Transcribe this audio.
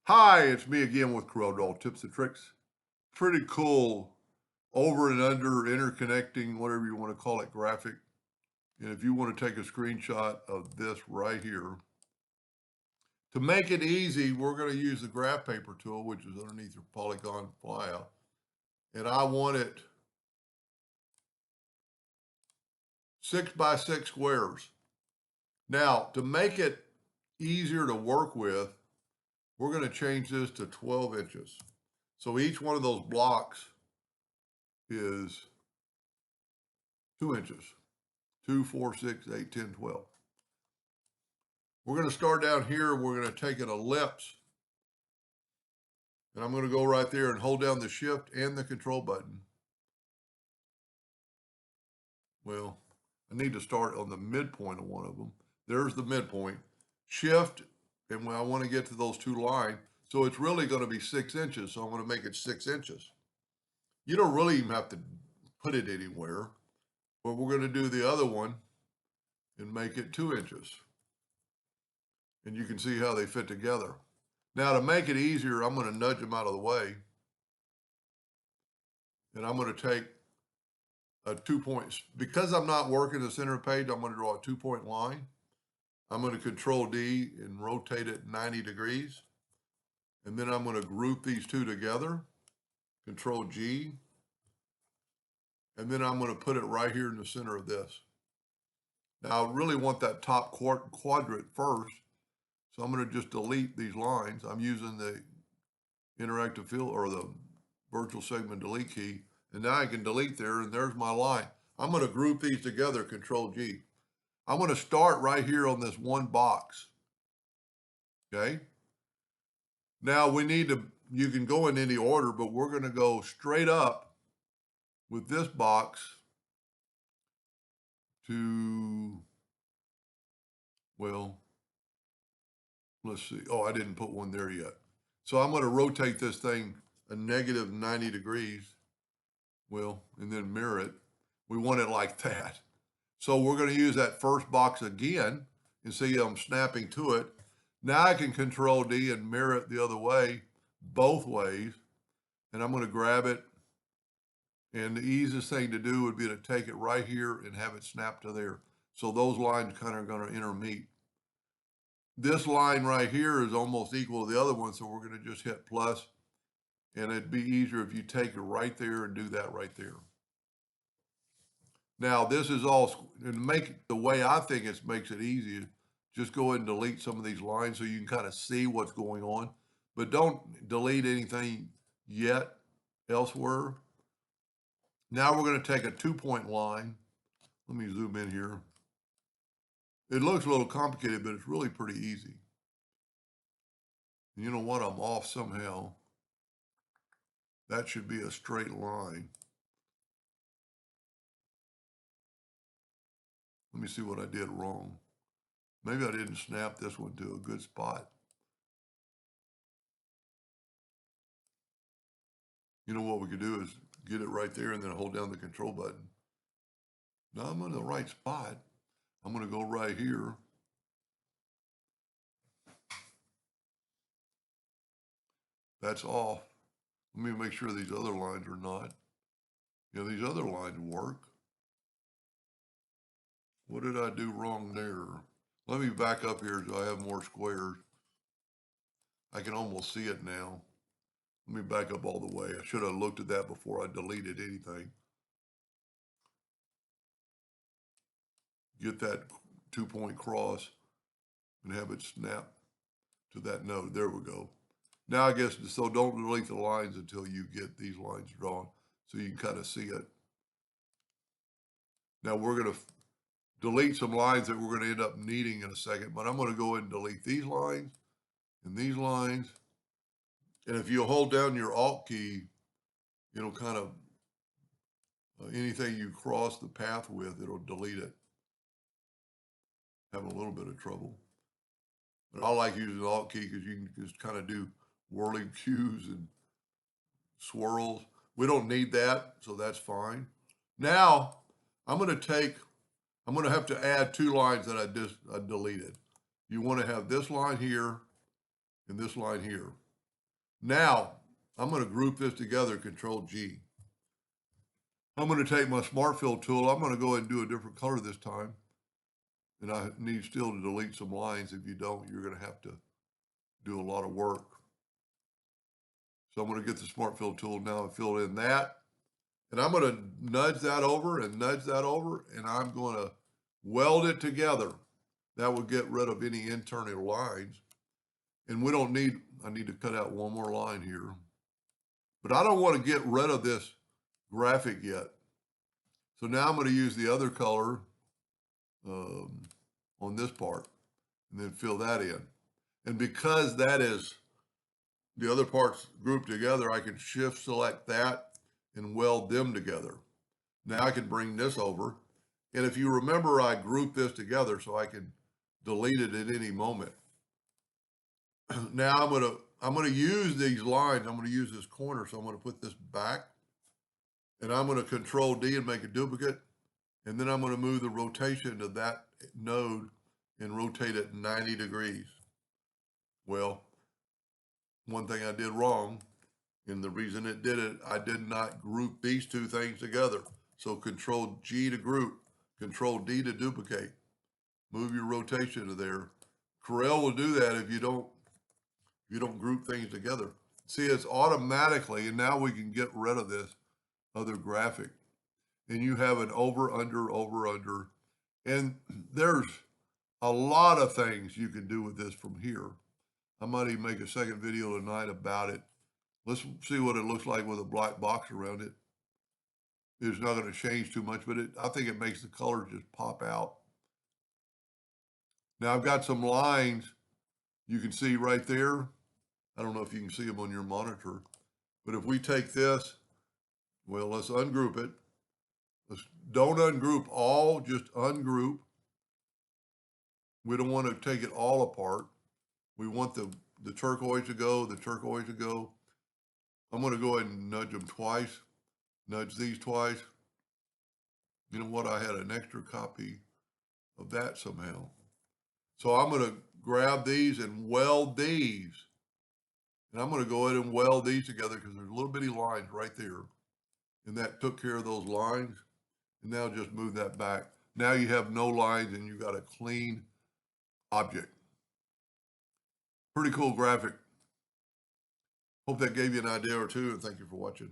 Hi, it's me again with Corel Tips and Tricks. Pretty cool over and under interconnecting, whatever you want to call it, graphic. And if you want to take a screenshot of this right here, to make it easy, we're going to use the graph paper tool, which is underneath your polygon flyout. And I want it 6x6 squares. Now, to make it easier to work with, we're going to change this to 12 inches. So each one of those blocks is 2 inches. 2, 4, 6, 8, 10, 12. We're going to start down here. We're going to take an ellipse. And I'm going to go right there and hold down the shift and the control button. Well, I need to start on the midpoint of one of them. There's the midpoint. Shift, and I want to get to those two lines. So it's really going to be 6 inches. So I'm going to make it 6 inches. You don't really even have to put it anywhere. But we're going to do the other one and make it 2 inches. And you can see how they fit together. Now, to make it easier, I'm going to nudge them out of the way. And I'm going to take a 2 points. Because I'm not working the center page, I'm going to draw a 2-point line. I'm going to Control D and rotate it 90 degrees. And then I'm going to group these two together. Control G. And then I'm going to put it right here in the center of this. Now, I really want that top quadrant first. So I'm going to just delete these lines. I'm using the interactive fill or the virtual segment delete key. And now I can delete there, and there's my line. I'm going to group these together, Control G. I'm going to start right here on this one box. Okay. Now we need to, you can go in any order, but we're going to go straight up with this box to, well, let's see. Oh, I didn't put one there yet. So I'm going to rotate this thing a negative 90 degrees. Well, and then mirror it. We want it like that. So we're going to use that first box again and see I'm snapping to it. Now I can Control D and mirror it the other way, both ways. And I'm going to grab it. And the easiest thing to do would be to take it right here and have it snap to there. So those lines kind of are going to intermeet. This line right here is almost equal to the other one. So we're going to just hit plus. And it'd be easier if you take it right there and do that right there. Now, this is all, and make the way I think it makes it easy, just go ahead and delete some of these lines so you can kind of see what's going on. But don't delete anything yet elsewhere. Now we're going to take a 2-point line. Let me zoom in here. It looks a little complicated, but it's really pretty easy. And you know what? I'm off somehow. That should be a straight line. Let me see what I did wrong. Maybe I didn't snap this one to a good spot. You know what we could do is get it right there and then hold down the control button. Now I'm in the right spot. I'm going to go right here. That's off. Let me make sure these other lines are not. Yeah, these other lines work. What did I do wrong there? Let me back up here so I have more squares. I can almost see it now. Let me back up all the way. I should have looked at that before I deleted anything. Get that 2-point cross and have it snap to that node. There we go. Now I guess, so don't delete the lines until you get these lines drawn so you can kind of see it. Now we're going to delete some lines that we're going to end up needing in a second, but I'm going to go ahead and delete these lines and these lines. And if you hold down your Alt key, it'll kind of, anything you cross the path with, it'll delete it. Having a little bit of trouble. But I like using the Alt key because you can just kind of do whirling cues and swirls. We don't need that, so that's fine. Now, I'm going to have to add 2 lines that I deleted. You want to have this line here and this line here. Now, I'm going to group this together, Control G. I'm going to take my Smart Fill tool. I'm going to go ahead and do a different color this time. And I need still to delete some lines. If you don't, you're going to have to do a lot of work. So I'm going to get the Smart Fill tool now and fill in that. And I'm going to nudge that over and nudge that over, and I'm going to weld it together. That will get rid of any internal lines. And we don't need, I need to cut out one more line here. But I don't want to get rid of this graphic yet. So now I'm going to use the other color on this part and then fill that in. And because that is the other parts grouped together, I can shift select that and weld them together. Now I can bring this over. And if you remember, I grouped this together so I can delete it at any moment. Now I'm gonna use these lines. I'm gonna use this corner. So I'm gonna put this back and I'm gonna Control D and make a duplicate. And then I'm gonna move the rotation to that node and rotate it 90 degrees. Well, one thing I did wrong, and the reason it did it, I did not group these two things together. So Control G to group, Control D to duplicate. Move your rotation to there. Corel will do that if you don't group things together. See, it's automatically, and now we can get rid of this other graphic. And you have an over, under, over, under. And there's a lot of things you can do with this from here. I might even make a second video tonight about it. Let's see what it looks like with a black box around it. It's not going to change too much, but I think it makes the colors just pop out. Now I've got some lines you can see right there. I don't know if you can see them on your monitor, but if we take this, well, let's ungroup it. Don't ungroup all, just ungroup. We don't want to take it all apart. We want the turquoise to go, the turquoise to go. I'm going to go ahead and nudge them twice, nudge these twice. You know what? I had an extra copy of that somehow. So I'm going to grab these and weld these. And I'm going to go ahead and weld these together because there's little bitty lines right there. And that took care of those lines. And now just move that back. Now you have no lines and you got a clean object. Pretty cool graphic. Hope that gave you an idea or two, and thank you for watching.